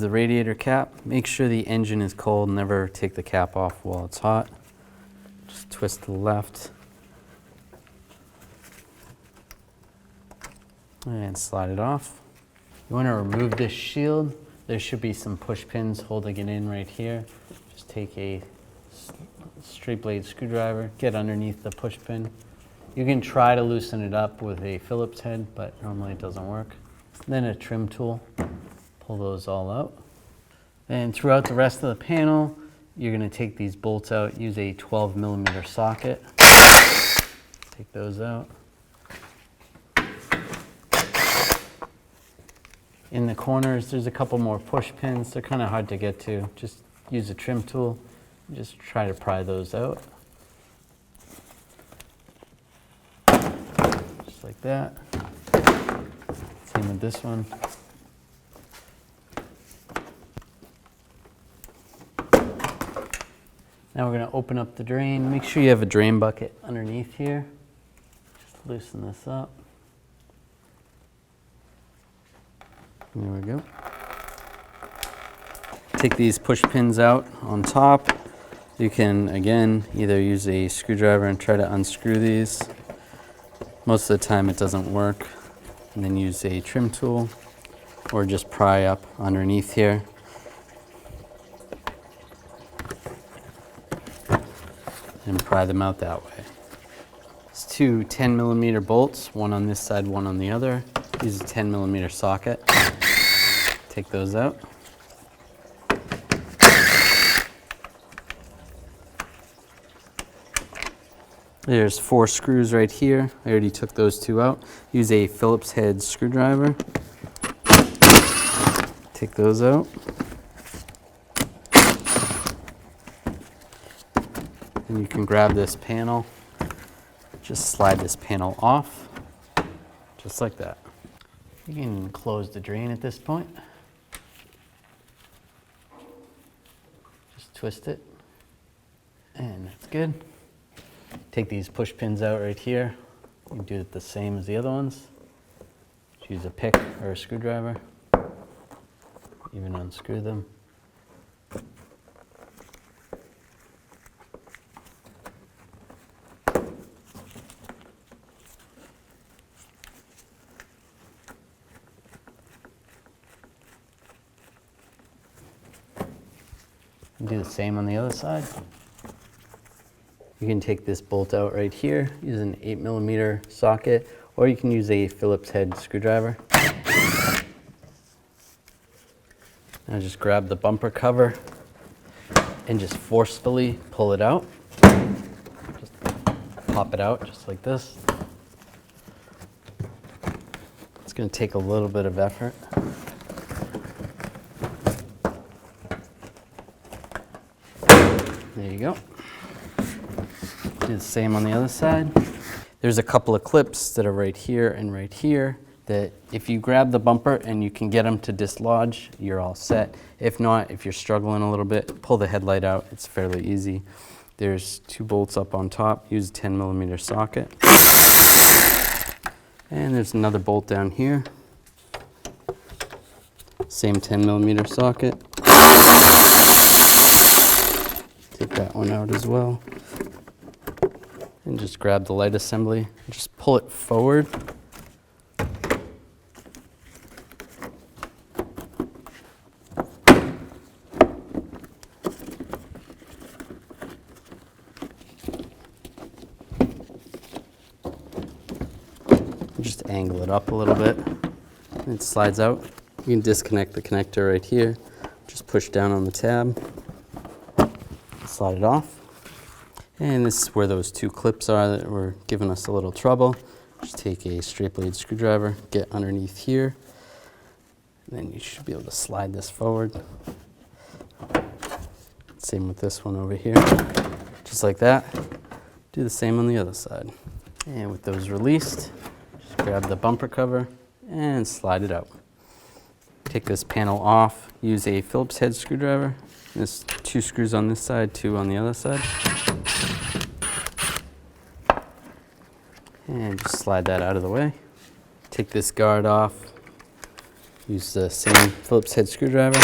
the radiator cap. Make sure the engine is cold. Never take the cap off while it's hot. Just twist to the left. And slide it off. You want to remove this shield. There should be some push pins holding it in right here. Just take a straight blade screwdriver, get underneath the push pin. You can try to loosen it up with a Phillips head, but normally it doesn't work. Then a trim tool, pull those all out. And throughout the rest of the panel, you're going to take these bolts out, use a 12mm socket. Take those out. In the corners, there's a couple more push pins. They're kind of hard to get to. Just use a trim tool. Just try to pry those out. Just like that. Same with this one. Now we're going to open up the drain. Make sure you have a drain bucket underneath here. Just loosen this up. There we go. Take these push pins out on top. You can, again, either use a screwdriver and try to unscrew these. Most of the time it doesn't work. And then use a trim tool or just pry up underneath here. And pry them out that way. It's two 10mm bolts, one on this side, one on the other. Use a 10mm socket. Take those out. There's 4 screws right here. I already took those 2 out. Use a Phillips head screwdriver. Take those out. And you can grab this panel. Just slide this panel off, just like that. You can close the drain at this point. Just twist it, and that's good. Take these push pins out right here. You can do it the same as the other ones. Just use a pick or a screwdriver. Even unscrew them. Do the same on the other side. You can take this bolt out right here, use an 8mm socket, or you can use a Phillips head screwdriver. Now just grab the bumper cover and just forcefully pull it out. Just pop it out just like this. It's going to take a little bit of effort. There you go. Do the same on the other side. There's a couple of clips that are right here and right here that if you grab the bumper and you can get them to dislodge, you're all set. If not, if you're struggling a little bit, pull the headlight out. It's fairly easy. There's 2 bolts up on top. Use a 10mm socket. And there's another bolt down here. Same 10mm socket. Take that one out as well. And just grab the light assembly. Just pull it forward. Just angle it up a little bit. And it slides out. You can disconnect the connector right here. Just push down on the tab. Slide it off. And this is where those 2 clips are that were giving us a little trouble. Just take a straight blade screwdriver, get underneath here, and then you should be able to slide this forward. Same with this one over here. Just like that. Do the same on the other side. And with those released, just grab the bumper cover and slide it out. Take this panel off, use a Phillips head screwdriver. There's 2 screws on this side, 2 on the other side. And just slide that out of the way. Take this guard off. Use the same Phillips head screwdriver.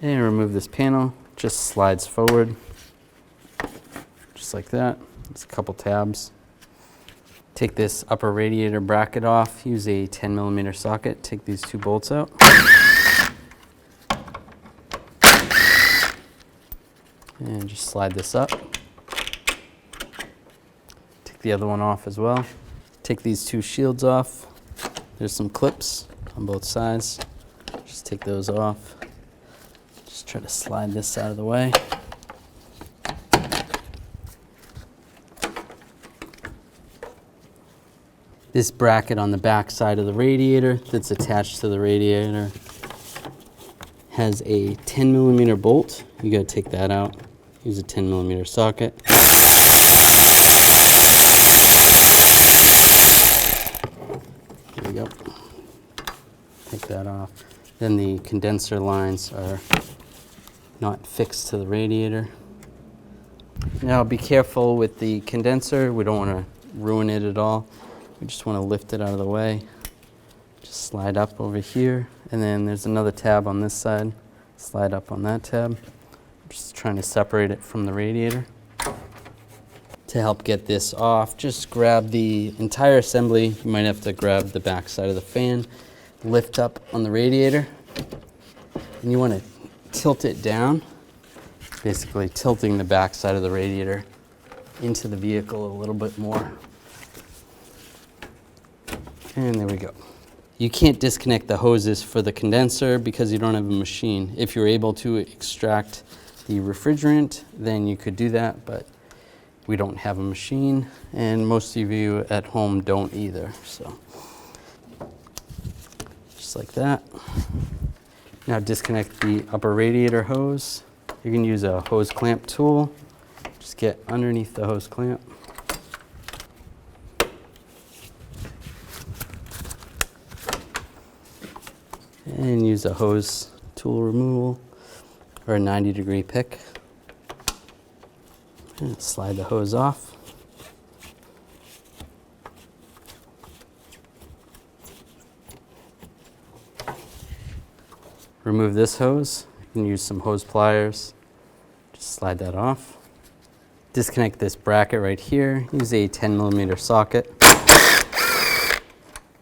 And remove this panel, just slides forward, just like that. There's a couple tabs. Take this upper radiator bracket off, use a 10mm socket, take these 2 bolts out. And just slide this up. Take the other one off as well. Take these 2 shields off. There's some clips on both sides. Just take those off. Just try to slide this out of the way. This bracket on the back side of the radiator that's attached to the radiator has a 10mm bolt. You gotta take that out. Use a 10mm socket. There we go. Take that off. Then the condenser lines are not fixed to the radiator. Now be careful with the condenser. We don't want to ruin it at all. We just want to lift it out of the way. Just slide up over here, and then there's another tab on this side. Slide up on that tab. Just trying to separate it from the radiator. To help get this off, just grab the entire assembly. You might have to grab the back side of the fan, lift up on the radiator, and you want to tilt it down, basically tilting the back side of the radiator into the vehicle a little bit more. And there we go. You can't disconnect the hoses for the condenser because you don't have a machine. If you're able to extract the refrigerant, then you could do that, but we don't have a machine, and most of you at home don't either. So just like that. Now disconnect the upper radiator hose. You can use a hose clamp tool. Just get underneath the hose clamp. And use a hose tool removal or a 90-degree pick. And slide the hose off. Remove this hose. You can use some hose pliers. Just slide that off. Disconnect this bracket right here. Use a 10mm socket.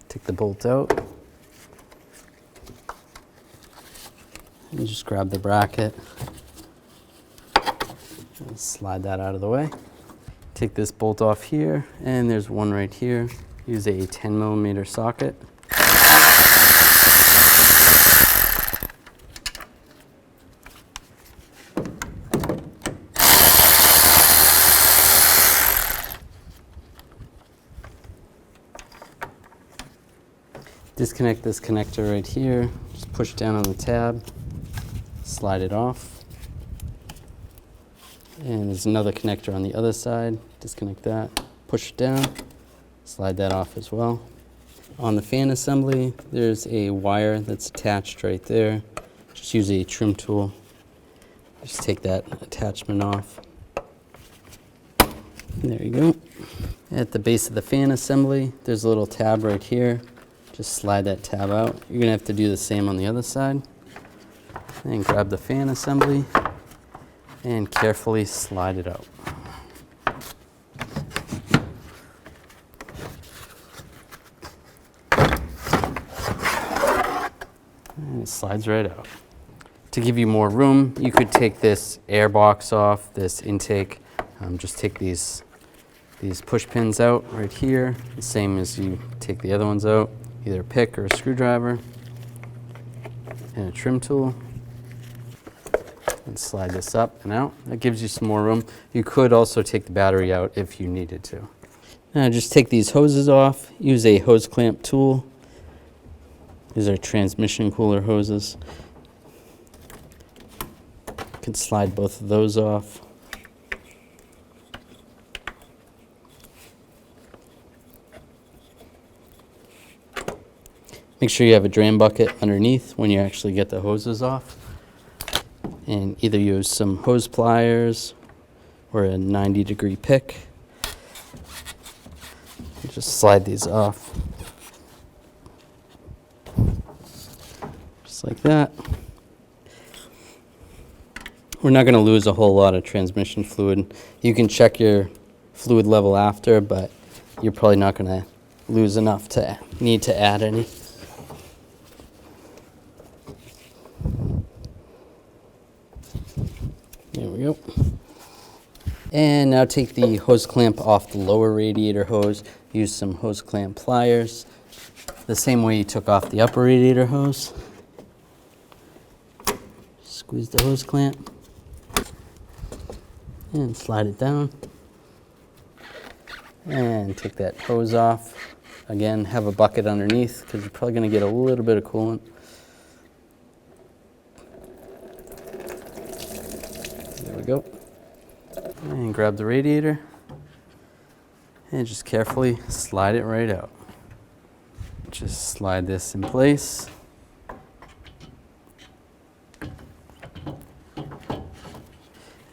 Take the bolt out. And just grab the bracket and slide that out of the way. Take this bolt off here, and there's one right here. Use a 10mm socket. Disconnect this connector right here. Just push down on the tab. Slide it off. And there's another connector on the other side. Disconnect that, push it down, slide that off as well. On the fan assembly, there's a wire that's attached right there. Just use a trim tool. Just take that attachment off. There you go. At the base of the fan assembly, there's a little tab right here. Just slide that tab out. You're gonna have to do the same on the other side. And grab the fan assembly and carefully slide it out. And it slides right out. To give you more room, you could take this air box off, this intake. Just take these push pins out right here, the same as you take the other ones out, either a pick or a screwdriver, and a trim tool. And slide this up and out. That gives you some more room. You could also take the battery out if you needed to. Now just take these hoses off. Use a hose clamp tool. These are transmission cooler hoses. You can slide both of those off. Make sure you have a drain bucket underneath when you actually get the hoses off. And either use some hose pliers or a 90-degree pick. Just slide these off. Just like that. We're not going to lose a whole lot of transmission fluid. You can check your fluid level after, but you're probably not going to lose enough to need to add any. There we go. And now take the hose clamp off the lower radiator hose. Use some hose clamp pliers, the same way you took off the upper radiator hose. Squeeze the hose clamp and slide it down. And take that hose off. Again, have a bucket underneath because you're probably going to get a little bit of coolant. There we go. And grab the radiator and just carefully slide it right out. Just slide this in place.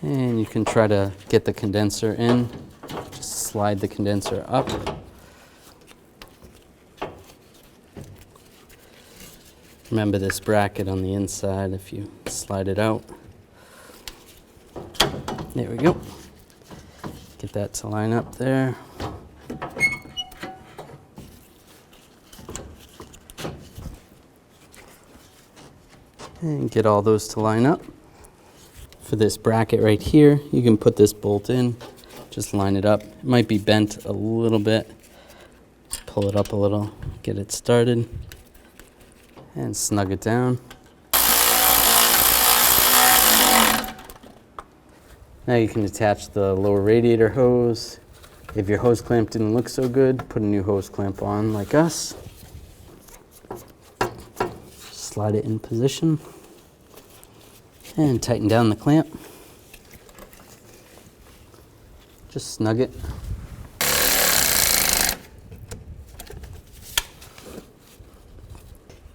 And you can try to get the condenser in. Just slide the condenser up. Remember this bracket on the inside if you slide it out. There we go. Get that to line up there. And get all those to line up. For this bracket right here, you can put this bolt in, just line it up. It might be bent a little bit. Pull it up a little, get it started, and snug it down. Now you can attach the lower radiator hose. If your hose clamp didn't look so good, put a new hose clamp on like us. Slide it in position and tighten down the clamp. Just snug it.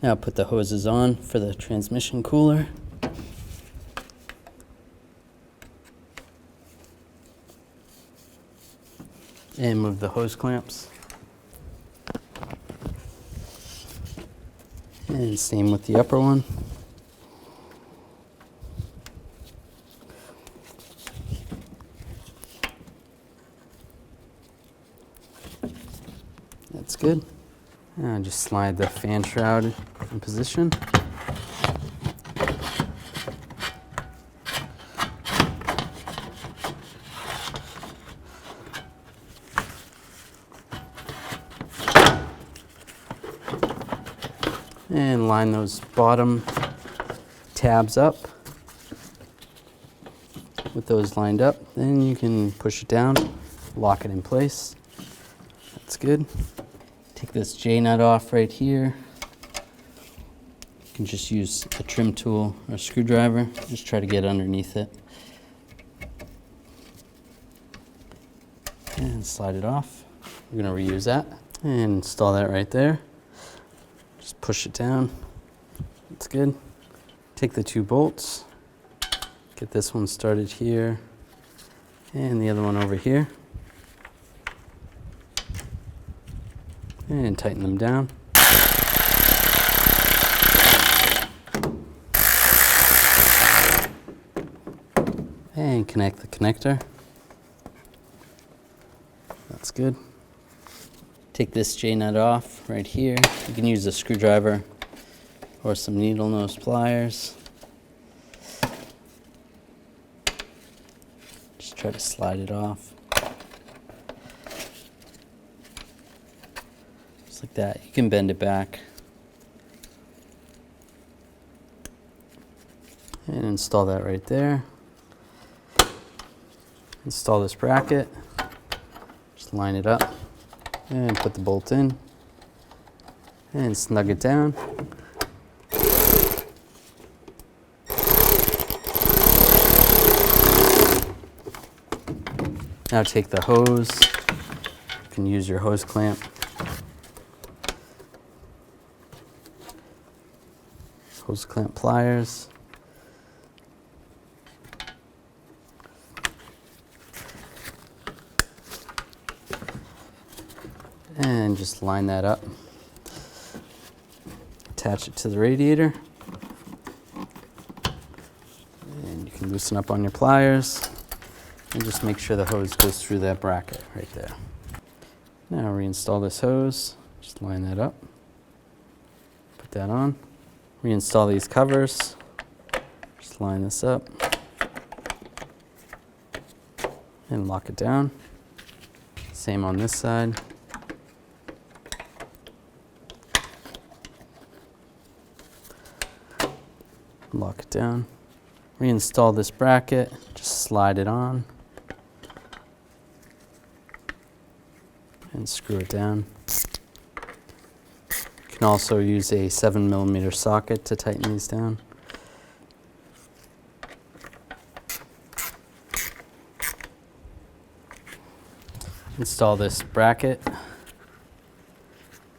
Now put the hoses on for the transmission cooler. And move the hose clamps. And same with the upper one. That's good. Now just slide the fan shroud in position. And line those bottom tabs up. With those lined up, then you can push it down, lock it in place. That's good. Take this J-nut off right here. You can just use a trim tool or a screwdriver. Just try to get underneath it. And slide it off. We're going to reuse that. And install that right there. Just push it down. That's good. Take the two bolts. Get this one started here. And the other one over here. And tighten them down. And connect the connector. That's good. Take this J-nut off right here. You can use a screwdriver or some needle nose pliers. Just try to slide it off. Just like that. You can bend it back. And install that right there. Install this bracket. Just line it up. And put the bolt in. And snug it down. Now take the hose. You can use your hose clamp. Hose clamp pliers. And just line that up. Attach it to the radiator. And you can loosen up on your pliers and just make sure the hose goes through that bracket right there. Now reinstall this hose, just line that up, put that on. Reinstall these covers, just line this up and lock it down. Same on this side. Lock it down. Reinstall this bracket, just slide it on and screw it down. You can also use a 7mm socket to tighten these down. Install this bracket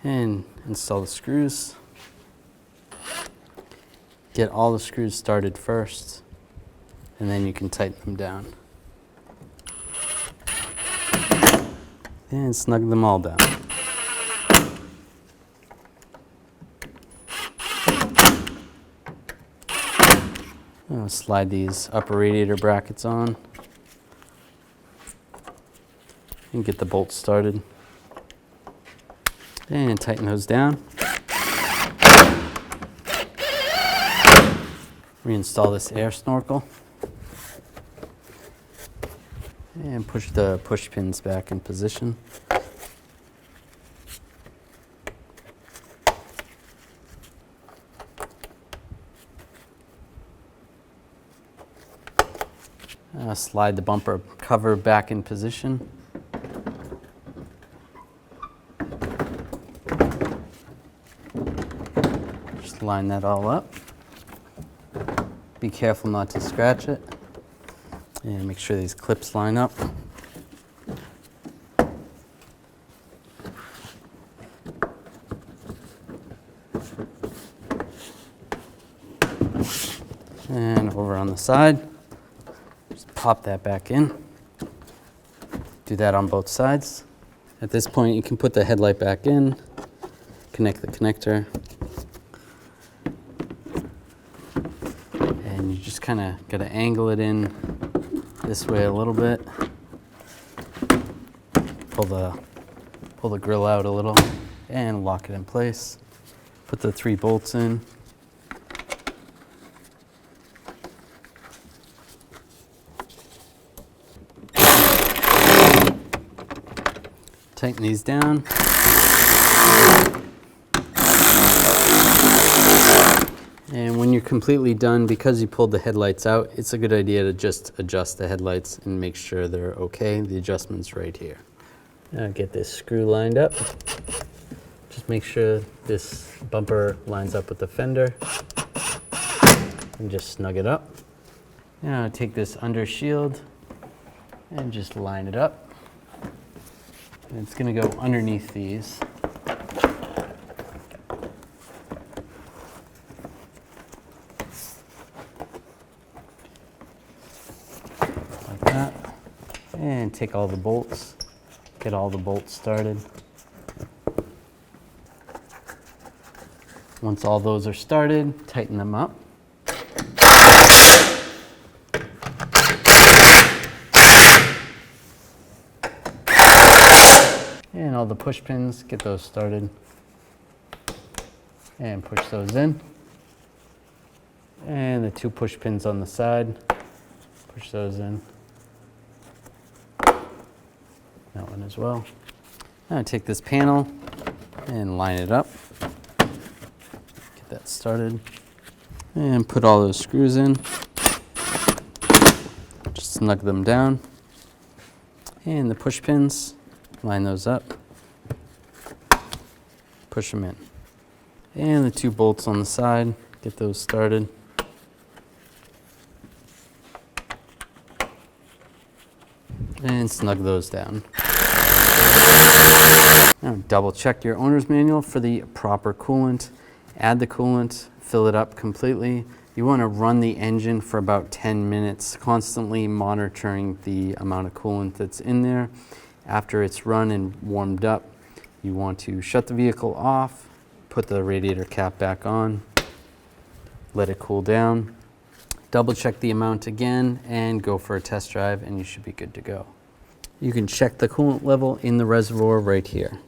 and install the screws. Get all the screws started first, and then you can tighten them down. And snug them all down. I'll slide these upper radiator brackets on and get the bolts started. And tighten those down. Reinstall this air snorkel and push the push pins back in position. Slide the bumper cover back in position. Just line that all up. Be careful not to scratch it, and make sure these clips line up. And over on the side, just pop that back in. Do that on both sides. At this point, you can put the headlight back in, connect the connector, and you just kind of got to angle it in this way a little bit. Pull the grill out a little and lock it in place. Put the 3 bolts in. Tighten these down. And when you're completely done, because you pulled the headlights out, it's a good idea to just adjust the headlights and make sure they're okay. The adjustment's right here. Now get this screw lined up. Just make sure this bumper lines up with the fender and just snug it up. Now take this under shield and just line it up. And it's going to go underneath these. Like that. And take all the bolts. Get all the bolts started. Once all those are started, tighten them up. And all the push pins, get those started. And push those in. And the 2 push pins on the side, push those in. That one as well. Now take this panel and line it up. Get that started. And put all those screws in. Just snug them down. And the push pins, line those up. Push them in. And the 2 bolts on the side, get those started. And snug those down. Now double check your owner's manual for the proper coolant. Add the coolant, fill it up completely. You want to run the engine for about 10 minutes, constantly monitoring the amount of coolant that's in there. After it's run and warmed up, you want to shut the vehicle off, put the radiator cap back on, let it cool down, Double check the amount again and go for a test drive and you should be good to go. You can check the coolant level in the reservoir right here.